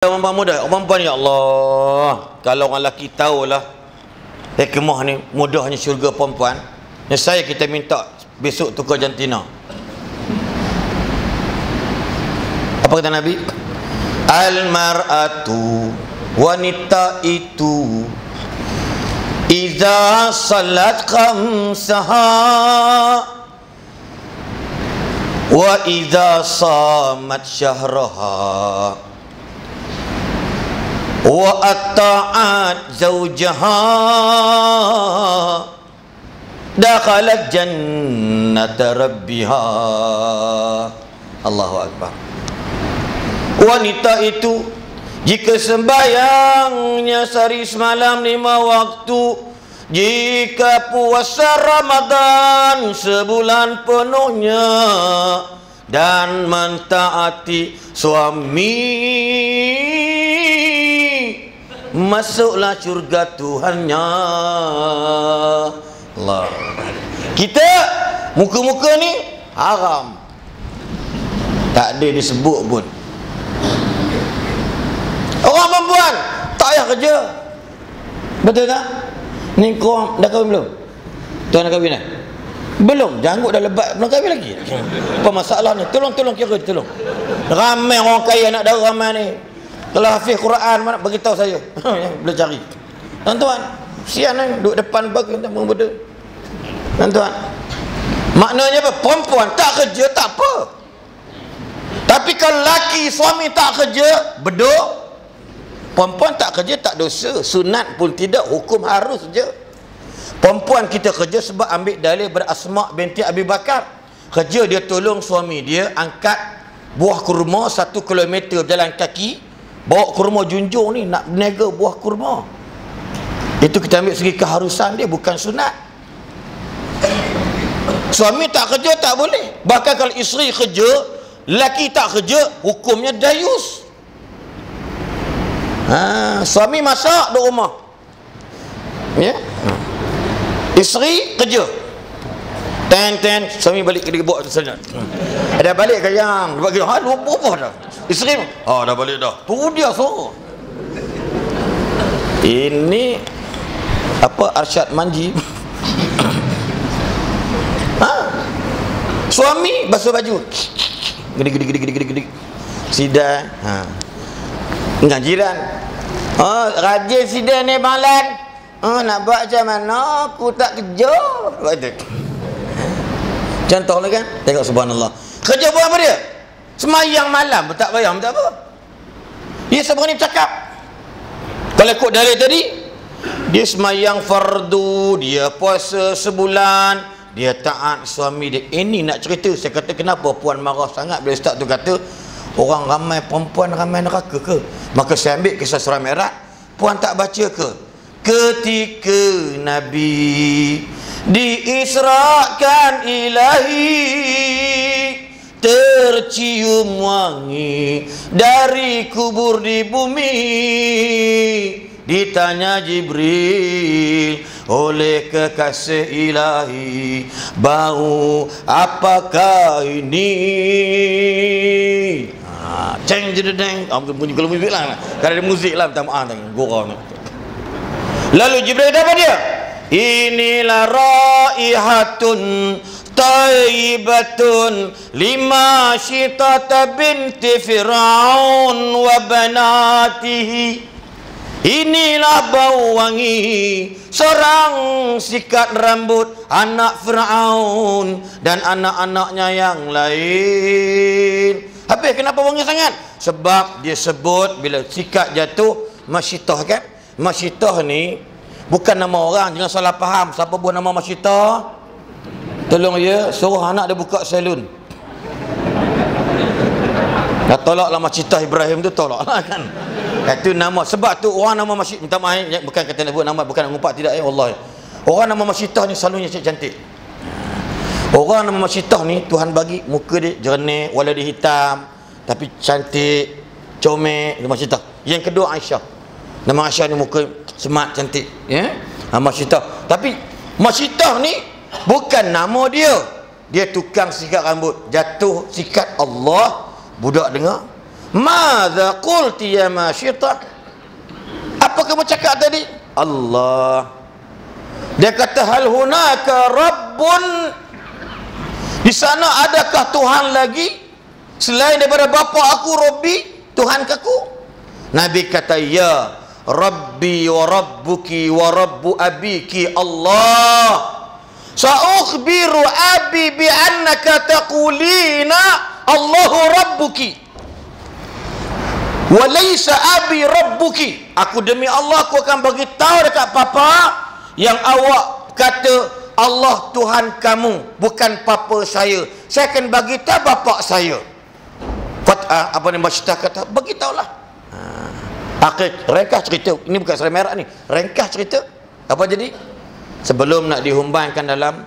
Perempuan muda, perempuan ya Allah, kalau orang lelaki tahulah hikmah ni mudahnya syurga perempuan, saya kita minta besok tukar jantina. Apa kata Nabi? Al-mar'atu, wanita itu, idza salat khamsaha wa idza samat syahraha wa atta'at zawjaha dakhalat jannata rabbiha. Allahu Akbar. Wanita itu jika sembahyangnya sehari semalam 5 waktu, jika puasa Ramadan sebulan penuhnya, dan mentaati suami, masuklah syurga Tuhannya. Allah. Kita muka-muka ni haram, tak ada disebut pun. Orang perempuan tak payah kerja, betul tak? Ni korang dah kahwin belum? Tuan dah kahwin dah? Belum, janggut dah lebat, belum kahwin lagi. Apa masalah ni? Tolong kira, tolong. Ramai orang kaya nak darah ramai ni. Kalau hafiz Quran mana beritahu saya. Boleh cari. Tuan-tuan, sian ni duduk depan bagi tak benda. Tuan-tuan, maknanya apa? Perempuan tak kerja tak apa. Tapi kalau laki suami tak kerja, beduk. Perempuan tak kerja tak dosa, sunat pun tidak, hukum harus je. Perempuan kita kerja sebab ambil dalil ber Asma binti Abi Bakar. Kerja dia tolong suami dia angkat buah kurma 1 kilometer berjalan kaki, bawa kurma junjung ni, nak berniaga buah kurma. Itu kita ambil segi keharusan dia, bukan sunat. Suami tak kerja tak boleh. Bahkan kalau isteri kerja, lelaki tak kerja, hukumnya dayus. Suami masak di rumah, ya, isteri kerja, suami balik ke dia bawa tu sana. Ada balik ke yang bagi lupa dah. Isteri dah balik dah. Tu dia so. Ini apa, Arsyad Manji. Suami basuh baju. Gede. Sidai. Dengan jiran. Rajin sidai ni Bang Lan. Nak buat macam mana? Aku tak kerja. Contoh lah kan? Tengok subhanallah. Kerja buat apa dia? Semayang malam tak bayar, tak apa. Dia sebenarnya bercakap. Kalau ikut dalil tadi, dia semayang fardu, dia puasa sebulan, dia taat suami dia. Ini nak cerita, saya kata kenapa puan marah sangat bila ustaz tu kata orang ramai perempuan ramai neraka ke? Maka saya ambil kisah surah Mi'raj. Puan tak baca ke? Ketika Nabi diisrakan ilahi, tercium wangi dari kubur di bumi, ditanya Jibril oleh kekasih ilahi, bau apakah ini? Ceng jedeng, bunyi kalau muzik lah. Kalau ada muzik lah, minta maaf tadi, gurau. Lalu Jibril kata apa dia? Inilah raihatun tayyibatun lima syitata binti Fir'aun wa banatihi. Inilah bau wangi seorang sikat rambut anak Fir'aun dan anak-anaknya yang lain. Habis kenapa wangi sangat? Sebab dia sebut bila sikat jatuh masyitah kan? Masyitah ni bukan nama orang, jangan salah faham. Siapa buat nama masyitah? Tolong ya, suruh anak dia buka salon. Dah tolaklah masyitah Ibrahim tu, tolaklah kan. Itu nama, sebab tu orang nama masyitah, minta maaf, bukan kata nak buat nama, bukan nak ngumpat, tidak ya Allah. Orang nama masyitah ni selalunya cantik. Orang nama masyitah ni Tuhan bagi muka dia jernih, wala dia hitam, tapi cantik, comel, masyitah. Yang kedua Aisyah. Nama Aisyah ni muka smart, cantik, ya. Masyitah. Tapi masyitah ni bukan nama dia. Dia tukang sikat rambut. Jatuh sikat Allah, budak dengar. Madza qulti ya Masyitah? Apa kamu cakap tadi? Allah. Dia kata, hal hunaka rabbun, di sana adakah Tuhan lagi selain daripada bapa aku, Rabbi, Tuhan kaku? Nabi kata, ya Rabbi wa Rabbuki wa Rabbu abiki Allah. Sa'ukhbiru abi bi annaka taqulina Allahu Rabbuki wa laysa abi Rabbuki. Aku demi Allah, aku akan bagi tahu dekat papa yang awak kata Allah Tuhan kamu, bukan papa saya. Saya akan bagi tahu bapa saya. Apa ni Masyitah kata, bagi tahulah. Ringkas cerita. Ini bukan serai merah ni. Ringkas cerita. Apa jadi? Sebelum nak dihumbankan dalam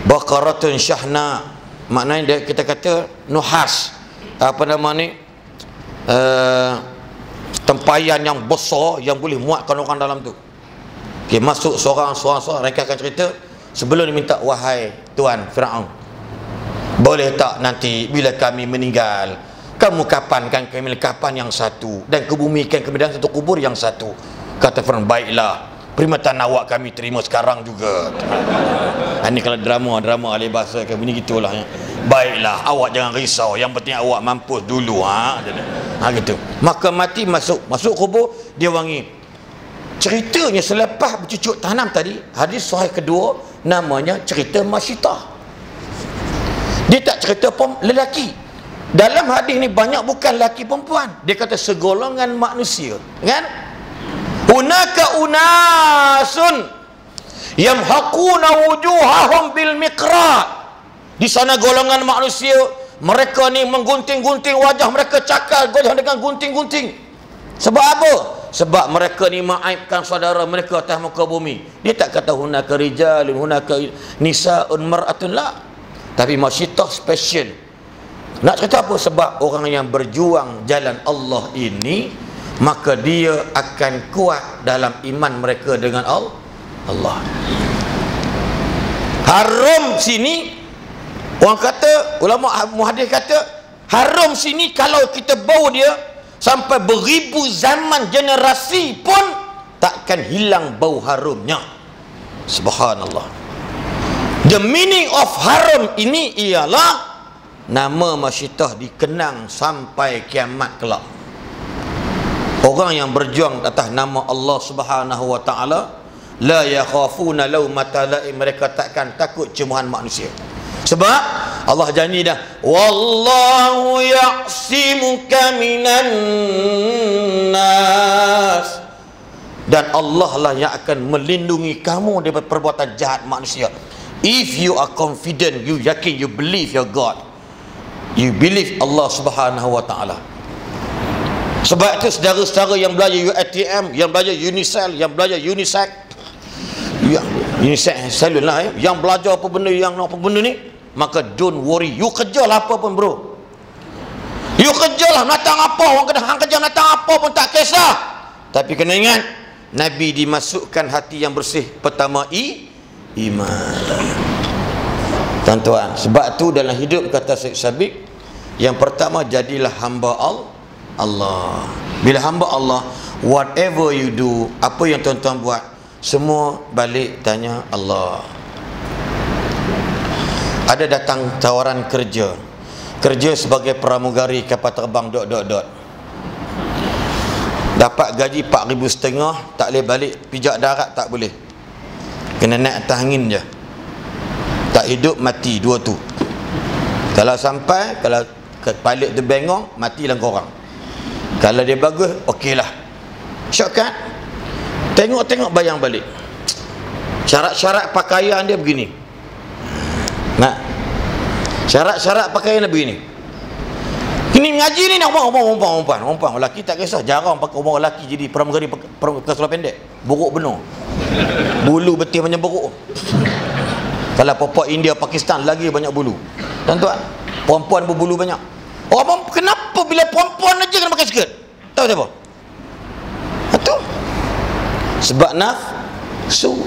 baqaratun syahna, maknanya kita kata nuhas, apa nama ni, tempayan yang besar yang boleh muatkan orang dalam tu. Okay, masuk seorang ringkaskan cerita. Sebelum dia minta, wahai Tuan Firaun, boleh tak nanti bila kami meninggal, kamu kapankan kami kapan yang satu dan kebumikan kami dalam satu kubur yang satu. Kata Firaun, baiklah, permintaan awak kami terima sekarang juga. Ini kalau drama ahli bahasa kayak bunyi gitulah ya. Baiklah, awak jangan risau, yang penting awak mampus dulu gitu. Maka mati, masuk kubur, dia wangi. Ceritanya selepas bercucuk tanam tadi, hadis sahih kedua namanya cerita Masyitah. Dia tak cerita lelaki. Dalam hadis ni banyak bukan lelaki perempuan. Dia kata segolongan manusia, kan? Hunaka unasun yamhaquna wujuhahum bil miqrat. Di sana golongan manusia, mereka ni menggunting-gunting wajah mereka, cakal wajah dengan gunting-gunting. Sebab apa? Sebab mereka ni mengaibkan saudara mereka atas muka bumi. Dia tak kata hunaka rijalun, hunaka nisaun mar'atun, la. Tapi Masyitah special. Nak cerita apa? Sebab orang yang berjuang jalan Allah ini, maka dia akan kuat dalam iman mereka dengan Allah. Haram sini, orang kata, ulama muhadis kata, haram sini kalau kita bau dia sampai beribu zaman generasi pun takkan hilang bau harumnya. Subhanallah. The meaning of haram ini ialah nama Masyitah dikenang sampai kiamat kelak. Orang yang berjuang atas nama Allah Subhanahu wa taala, la yakhafuna laumata laim, mereka takkan takut cemoohan manusia. Sebab Allah janji dah, wallahu ya'simuka minan nas, dan Allah lah yang akan melindungi kamu daripada perbuatan jahat manusia. If you are confident, you yakin, you believe your God, you believe Allah Subhanahu wa taala. Sebab itu saudara-saudara yang belajar UiTM, yang belajar Unicel, yang belajar UNICEF, UNICEF lah, yang belajar apa benda ni, maka don't worry, you kerjalah apa pun bro, you kerjalah, datang apa orang kena hang kerja, datang apa pun tak kisah. Tapi kena ingat, Nabi dimasukkan hati yang bersih pertama iman. Tuan-tuan, sebab tu dalam hidup, kata Syekh Sabiq, yang pertama jadilah hamba Allah. Bila hamba Allah, whatever you do, apa yang tuan-tuan buat, semua balik tanya Allah. Ada datang tawaran kerja sebagai pramugari kapal terbang ... Dapat gaji 4,500, tak boleh balik pijak darat, tak boleh, kena naik atas angin je. Tak hidup mati dua tu. Kalau sampai, kalau pilot tu bengong, matilah korang. Kalau dia bagus, okeylah, shortcut. Tengok bayang balik. Syarat-syarat pakaian dia begini. Nah, syarat-syarat pakaian dia begini. Ini ngaji ni nak umpan. Lelaki tak kisah, jarang pakai orang lelaki jadi pramugari keseluruh pendek. Buruk benar. Bulu betis banyak buruk. Kalau perempuan India, Pakistan lagi banyak bulu. Tuan-tuan, perempuan berbulu banyak. Orang kenapa bila perempuan aja kena pakai skirt? Tahu tak apa? Itu sebab nafsu.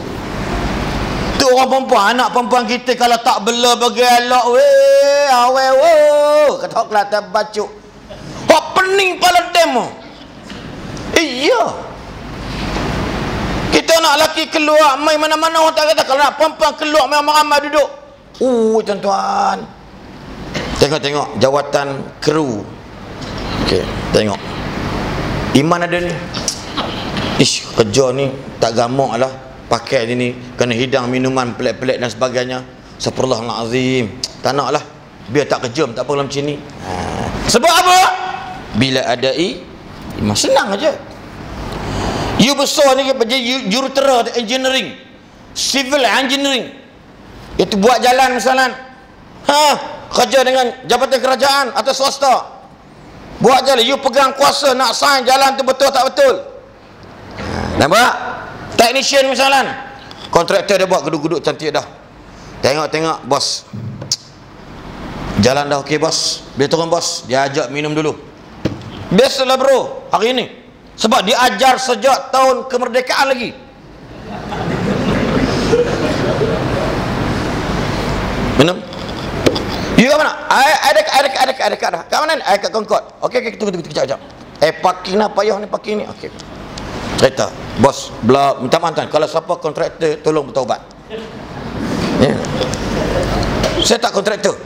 Tu orang perempuan, anak perempuan kita kalau tak bela bagi elok, kata Kelantan bacuk. Pak pening pala demo. Iya. Kita nak laki keluar mai mana-mana orang tak kata, kalau nak perempuan keluar mai ramai duduk. Tuan-tuan. Tengok-tengok jawatan kru. Okey, tengok. Iman ada ni. Ish, kerja ni tak gamak lah. Pakai dia ni kena hidang minuman pelik-pelik dan sebagainya. Astagfirullahalazim. Tak nak lah. Biar tak kejam, tak apa macam ni. Sebab apa? Bila ada iman, senang aja. You besar ni kerja jurutera engineering, civil engineering. Itu buat jalan misalnya. Kerja dengan jabatan kerajaan atau swasta. Buat jalan, you pegang kuasa nak sign jalan tu betul tak betul. Nampak? Technician misalnya. Kontraktor dia buat geduk-geduk cantik dah. Tengok-tengok bos. Jalan dah okey bos. Dia turun bos, dia ajak minum dulu. Biasalah bro, hari ni. Sebab dia ajar sejak tahun kemerdekaan lagi. Minum. You kat mana? Ada kat mana ni? Kat Concord. Okey, tunggu kejap. Parking lah payah ni parking ni. Okey. Cerita, bos, minta maaf tuan, kalau siapa kontraktor tolong bertaubat. Ya. Saya tak kontraktor.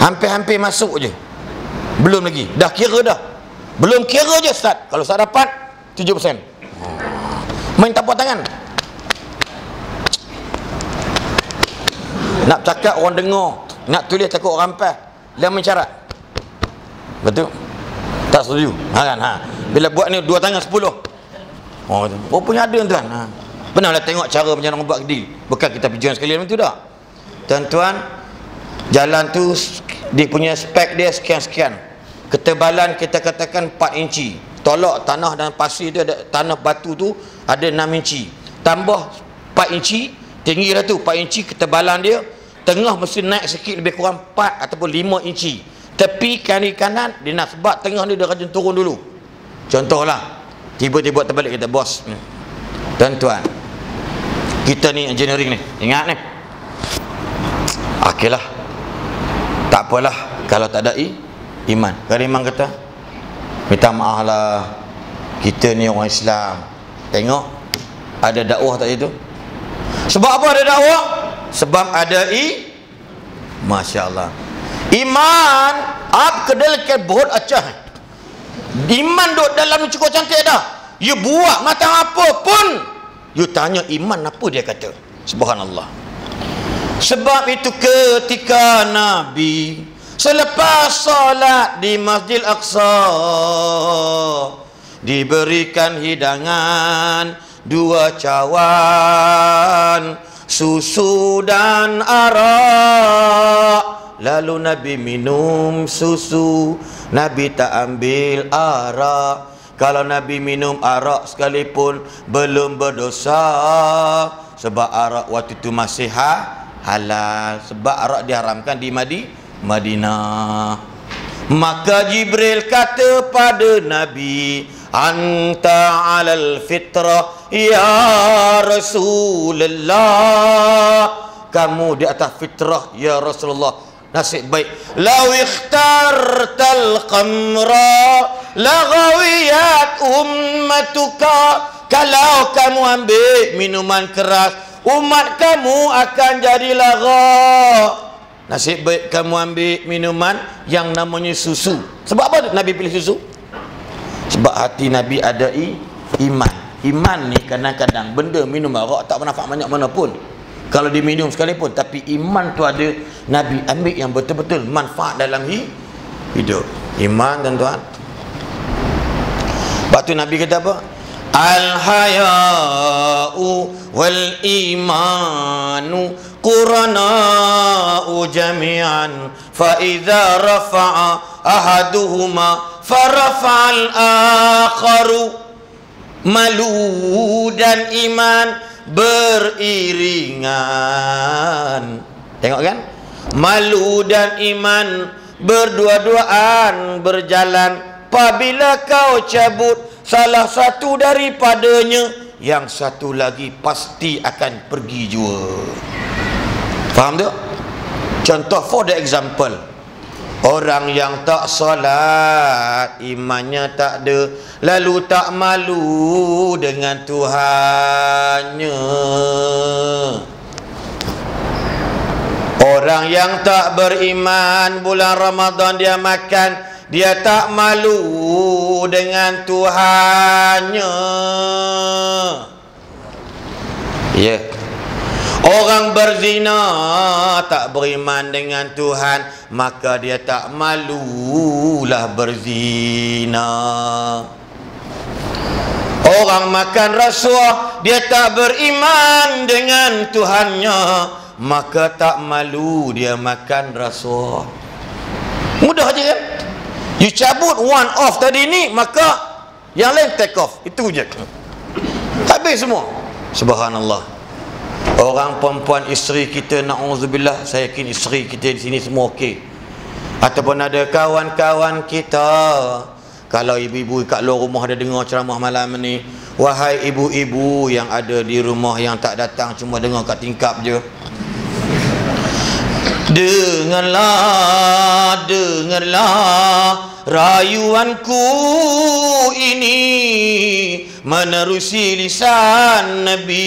Hampir-hampir masuk je. Belum lagi. Dah kira dah. Belum kira je start. Kalau saya dapat 7%. Main tapak tangan. Nak cakap orang dengar, nak tulis takut orang rampas. Dia mencarat. Betul? Tak setuju. Kan? Bila buat ni 2 tangan 10. Oh punya ada tuan. Pernahlah tengok cara macam orang buat deal. Bukan kita pergi sekali macam tu dah. Tuan-tuan, jalan tu dia punya spek dia sekian-sekian. Ketebalan kita katakan 4 inci. Tolak tanah dan pasir tu ada, tanah batu tu ada 6 inci. Tambah 4 inci, tinggi dah tu 4 inci ketebalan dia. Tengah mesti naik sikit lebih kurang 4 ataupun 5 inci. Tepi kiri kanan dia nak sebab tengah ni dia rajin turun dulu. Contohlah, tiba-tiba terbalik kita bos. Tuan-tuan, kita ni engineering ni, ingat ni. Okeylah. Tak apalah kalau tak ada iman. Kalau iman kata, minta maaf lah, kita ni orang Islam. Tengok, ada dakwah tak itu? Sebab apa ada dakwah? Sebab ada Masya Allah. Iman ab kedal ke bohot acah. Iman duk dalam cukup cantik dah. You buat matang apa pun, you tanya iman apa dia kata. Subhanallah. Sebab itu ketika Nabi selepas solat di Masjid Aqsa diberikan hidangan 2 cawan susu dan arak. Lalu Nabi minum susu, Nabi tak ambil arak. Kalau Nabi minum arak sekalipun belum berdosa, sebab arak waktu itu masih halal. Sebab arak diharamkan di Madinah. Maka Jibril kata pada Nabi, anta alal fitrah ya Rasulullah. Kamu di atas fitrah ya Rasulullah. Nasib baik. Lau ikhtartal qamra laghawiyat ummatuka. Kalau kamu ambil minuman keras, umat kamu akan jadi lara. Nasib baik kamu ambil minuman yang namanya susu. Sebab apa Nabi pilih susu? Sebab hati Nabi ada iman. Iman ni kadang-kadang benda minum arak tak bernafak banyak mana pun kalau diminum sekalipun, tapi iman tu ada, Nabi ambil yang betul-betul manfaat dalam hidup. Iman tuan-tuan. Sebab tu Nabi kata apa? Al-haya'u wal imanu qurana'u jami'an fa idza rafa'a ahaduhuma farafa'al akharu. Malu dan iman beriringan. Tengok kan? Malu dan iman berdua-duaan berjalan. Apabila kau cabut salah satu daripadanya, yang satu lagi pasti akan pergi jua. Faham tak? Contoh for the example, Orang yang tak solat, imannya tak ada, lalu tak malu dengan Tuhannya. Orang yang tak beriman, bulan Ramadan dia makan, dia tak malu dengan Tuhannya. Ya. Orang berzina tak beriman dengan Tuhan, maka dia tak malulah berzina. Orang makan rasuah, dia tak beriman dengan Tuhannya, maka tak malu dia makan rasuah. Mudah je kan? You cabut one off tadi ni, maka yang lain take off. Itu je. Habis semua. Subhanallah. Orang perempuan isteri kita, na'udzubillah, saya yakin isteri kita di sini semua okey. Ataupun ada kawan-kawan kita, kalau ibu-ibu kat luar rumah ada dengar ceramah malam ni, wahai ibu-ibu yang ada di rumah yang tak datang, cuma dengar kat tingkap je, dengarlah, dengarlah rayuanku ini menerusi lisan Nabi.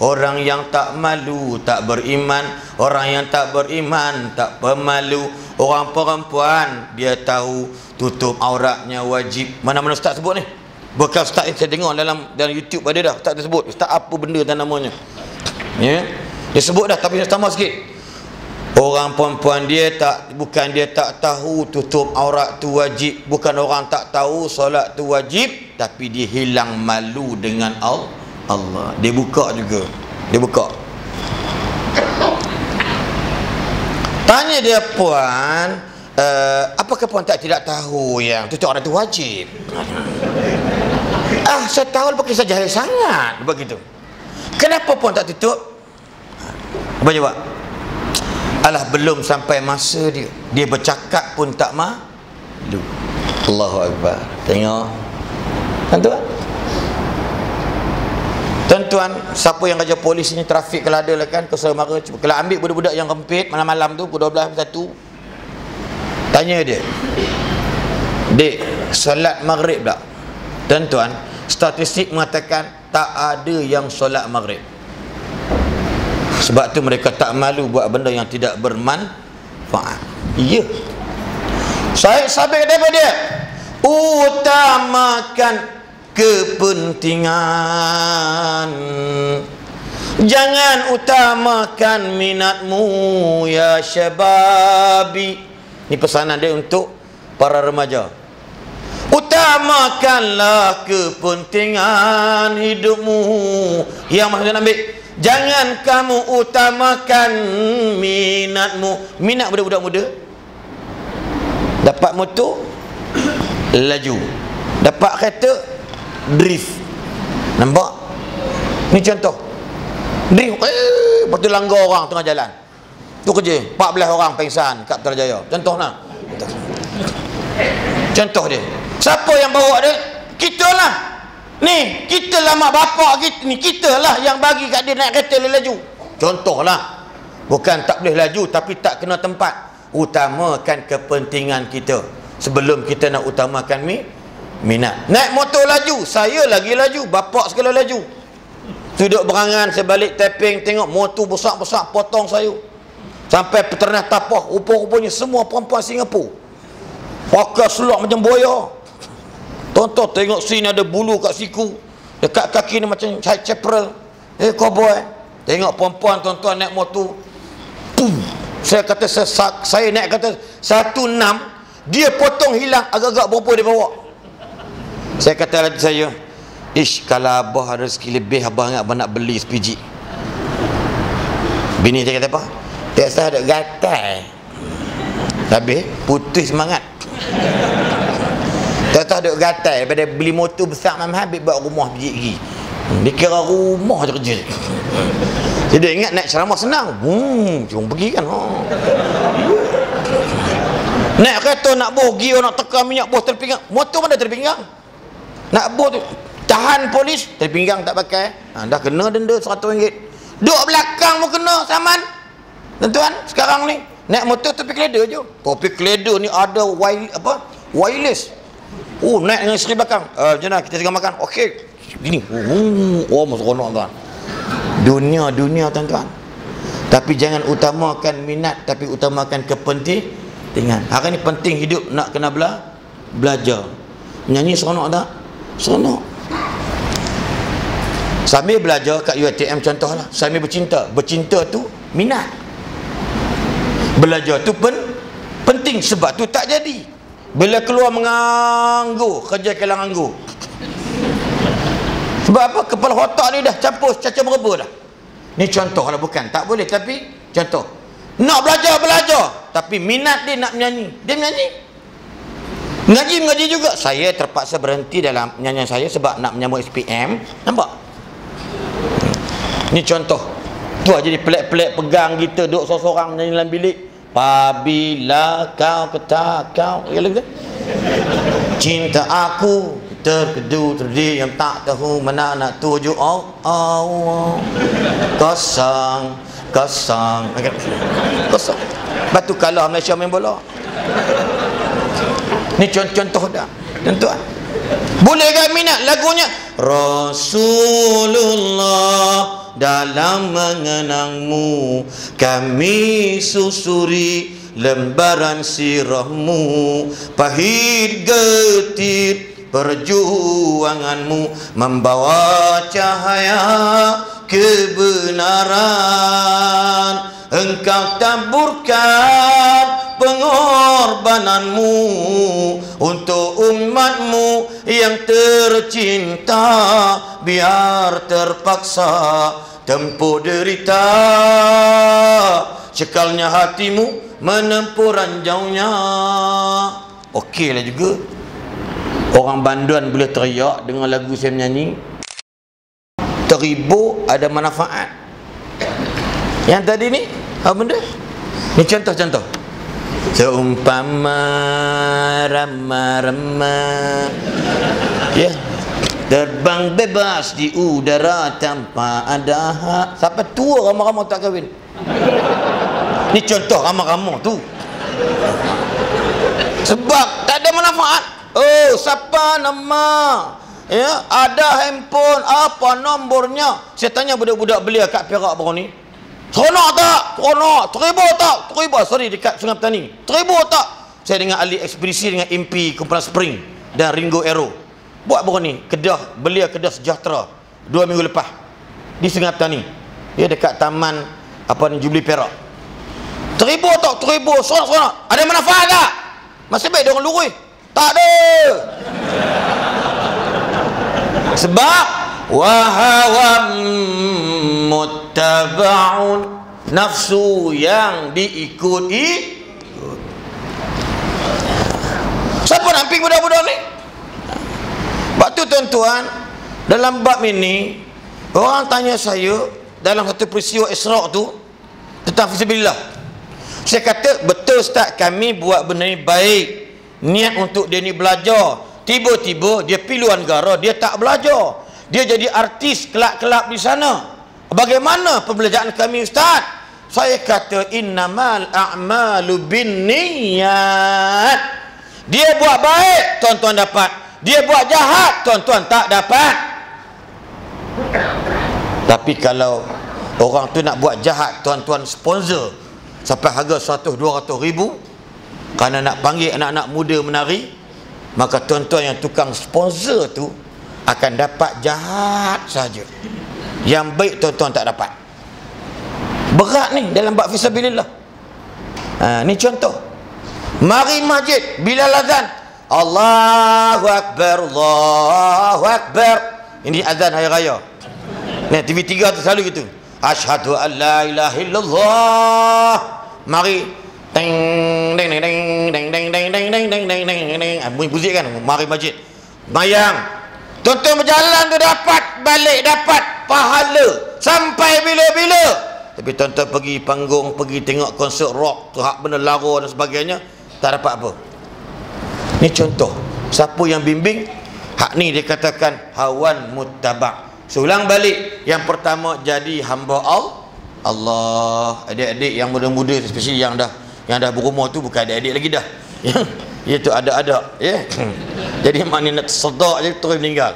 Orang yang tak malu, tak beriman. Orang yang tak beriman, tak pemalu. Orang perempuan, dia tahu tutup auratnya wajib. Mana-mana ustaz sebut ni? Bukan ustaz ni saya dengar dalam YouTube ada dah. Ustaz dia sebut. Ustaz apa benda dan namanya. Ya? Dia sebut dah, tapi saya tambah sikit. Orang perempuan dia tak, bukan dia tak tahu tutup aurat tu wajib, bukan orang tak tahu solat tu wajib, tapi dia hilang malu dengan Allah. Dia buka juga. Dia buka. Tanya dia, puan, apakah puan tidak tahu yang tutup aurat tu wajib? Saya tahu, pakai saya jahil sangat begitu. Kenapa puan tak tutup? Apa jawab? Alah, belum sampai masa dia. Dia bercakap pun tak malu. Allahu Akbar. Tengok. Tuan-tuan, siapa yang kerja polis ni, trafik kalau ada lah kan, Kesel Mara, kalau ambil budak-budak yang kempit malam-malam tu, pukul 12, 1, tanya dia, dek, solat maghrib tak? Tuan-tuan, statistik mengatakan tak ada yang solat maghrib. Sebab tu mereka tak malu buat benda yang tidak bermanfaat. Ya. Saya sampai kata apa dia? Utamakan kepentingan, jangan utamakan minatmu ya syababi. Ini pesanan dia untuk para remaja. Utamakanlah kepentingan hidupmu. Yang maksudnya ambil, jangan kamu utamakan minatmu. Minat budak-budak muda, dapat motor laju, dapat kereta drift. Nampak? Ni contoh. Drift, lepas tu langgar orang tengah jalan. Tu kerja 14 orang pengsan kat Putrajaya. Contoh nah. Contoh dia. Siapa yang bawa dia? Kita lah. Ni, kita lah mak bapak kita ni, kita lah yang bagi kat dia naik kereta laju. Contoh lah. Bukan tak boleh laju, tapi tak kena tempat. Utamakan kepentingan kita sebelum kita nak utamakan minat. Naik motor laju, saya lagi laju, bapak sekali laju. Duduk berangan, saya balik tapping, tengok motor besar-besar potong saya. Sampai peternak tapah, rupa-rupanya semua perempuan Singapura. Pakai selok macam buaya. Tonton tengok sini ada bulu kat siku, dekat kaki ni macam chaparral. Cowboy. Tengok perempuan tuan-tuan naik motor. Pum. Saya kata saya naik kata 16, dia potong hilang agak-agak berapa dia bawa. Saya kata lagi saya, ish, kalau abah ada rezeki lebih, abah ingat abah nak beli sepiji. Bini saya kata apa? Tak usah ada gatal. Habis putus semangat. Tak usah ada gatal, daripada beli motor besar mahal, habis buat rumah biji lagi. Dia kira rumah je kerja. Jadi ingat naik ceramah senang. Cuma pergi kan. Naik kereta nak boh gear, nak tekan minyak boh terpinggang. Motor mana terpinggang? Nak boh tu tahan polis, terpinggang tak pakai. Dah kena denda RM100. Duduk belakang pun kena saman. Tuan-tuan, sekarang ni Naik motor topi keleda je. Topi keleda ni ada wireless. Naik dengan isteri belakang. Macam mana kita tengah makan? Okey. Gini. Seronok kan. Dunia tuan-tuan. Tapi jangan utamakan minat, tapi utamakan kepentingan. Hari ni penting hidup nak kena belajar. Menyanyi seronok tak? Seronok. Sambil belajar kat UiTM contohlah, sambil bercinta. Bercinta tu minat. Belajar tu penting, sebab tu tak jadi. Bila keluar menganggur, kerja kelang anggur. Sebab apa? Kepala otak ni dah campur caca meraba dah. Ni contoh lah, bukan tak boleh, tapi contoh. Nak belajar, tapi minat dia nak menyanyi, dia menyanyi. Mengaji juga. Saya terpaksa berhenti dalam nyanyian saya sebab nak menyambut SPM. Nampak? Ni contoh. Tu jadi pelik-pelik pegang kita duduk sorang-sorang menyanyi dalam bilik. Apabila kau kata kau, ya lagu tu. Cinta aku terkedu terdiri yang tak tahu mana nak tuju. Kosong. Batu kalah Malaysia main bola. Ni contoh dah. Tentu boleh kan minat lagunya Rasulullah. Dalam mengenangmu kami susuri lembaran sirahmu, pahit getir perjuanganmu membawa cahaya kebenaran. Engkau taburkan pengorbananmu untuk umatmu yang tercinta, biar terpaksa tempuh derita, cekalnya hatimu menempuh ranjaunya. Okeylah juga orang banduan boleh teriak dengan lagu saya menyanyi. Terhibur ada manfaat. Yang tadi ni apa benda? Ni contoh-contoh. Seumpama rama-rama, ya, terbang bebas di udara tanpa ada hak. Sampai tua ramah-ramah tak kahwin. Ni contoh ramah-ramah tu. Sebab tak ada manfaat. Siapa nama? Ya, ada handphone, apa nombornya? Saya tanya budak-budak belia kat Perak baru ni. Seronok tak? Seronok. Terhibur tak? Terhibur. Sorry, dekat Sungai Petani. Terhibur tak? Saya dengan ahli ekspedisi dengan MP Kumpulan Spring dan Ringo Aero. Buat baru ni belia Kedah Sejahtera 2 minggu lepas di Sungai Petani. Dia dekat taman Jubilee Perak. Terhibur tak? Terhibur. Seronok. Ada manfaat tak? Masih baik dia orang lurus. Tak ada. Sebab wahawa muttaba'un, nafsu yang diikuti. Siapa nak ping budak-budak ni? Sebab tu tuan-tuan, dalam bab ini orang tanya saya dalam satu peristiwa Isra' tu tentang fisabilillah. Saya kata, betul Ustaz, kami buat benda ni baik, niat untuk dia ni belajar. Tiba-tiba dia pergi luar negara, dia tak belajar, dia jadi artis kelab-kelab di sana. Bagaimana pembelajaran kami Ustaz? Saya kata innamal a'malu binniyat. Dia buat baik, tuan-tuan dapat. Dia buat jahat, tuan-tuan tak dapat. Tapi kalau orang tu nak buat jahat, tuan-tuan sponsor sampai harga 100-200 ribu kerana nak panggil anak-anak muda menari, maka tuan-tuan yang tukang sponsor tu akan dapat jahat saja. Yang baik tuan-tuan tak dapat. Berat ni dalam bab fisabilillah. Ni contoh. Mari masjid bila azan, Allahu Akbar, Allahu Akbar. Ini azan hari raya. Ni TV3 tu selalu gitu. Asyhadu an la ilaha illallah. Mari ding ding ding ding ding ding ding ding ding ding ding ding ding. Bunyi muzik kan, mari masjid. Bayang. Tuan-tuan berjalan tu dapat, balik dapat pahala sampai bila-bila. Tapi tuan-tuan pergi panggung, pergi tengok konsert rock tu hak benda lara dan sebagainya, tak dapat apa. Ni contoh. Siapa yang bimbing? Hak ni dia katakan hawan muttaba'. Seulang balik. Yang pertama, jadi hamba Allah. Adik-adik yang muda-muda, especially yang dah Yang dah berumur tu bukan adik-adik lagi dah. Iaitu ada-ada, ya. Jadi maknanya nak tersedak je terus meninggal.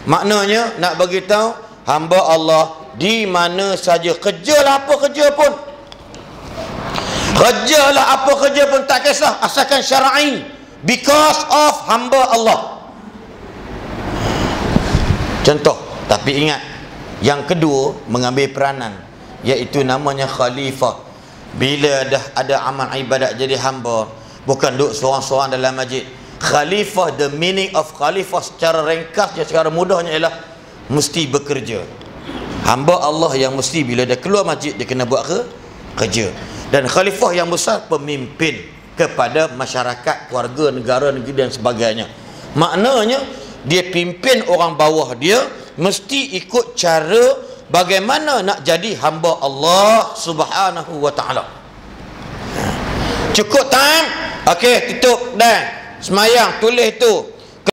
Maknanya nak bagi tahu hamba Allah di mana saja, kerjalah apa kerja pun. Kerjalah apa kerja pun tak kisah, asalkan syar'i, because of hamba Allah. Contoh, tapi ingat, yang kedua mengambil peranan, iaitu namanya khalifah. Bila dah ada amal ibadat jadi hamba, bukan duduk seorang-seorang dalam masjid. Khalifah, the meaning of khalifah secara ringkasnya, secara mudahnya ialah mesti bekerja. Hamba Allah yang mesti bila dia keluar masjid dia kena buat kerja. Dan khalifah yang besar pemimpin kepada masyarakat, keluarga, negara, negeri dan sebagainya. Maknanya dia pimpin orang bawah dia, mesti ikut cara bagaimana nak jadi hamba Allah Subhanahu wa ta'ala. Cukup time, okey, tutup dan semayang, tulis tu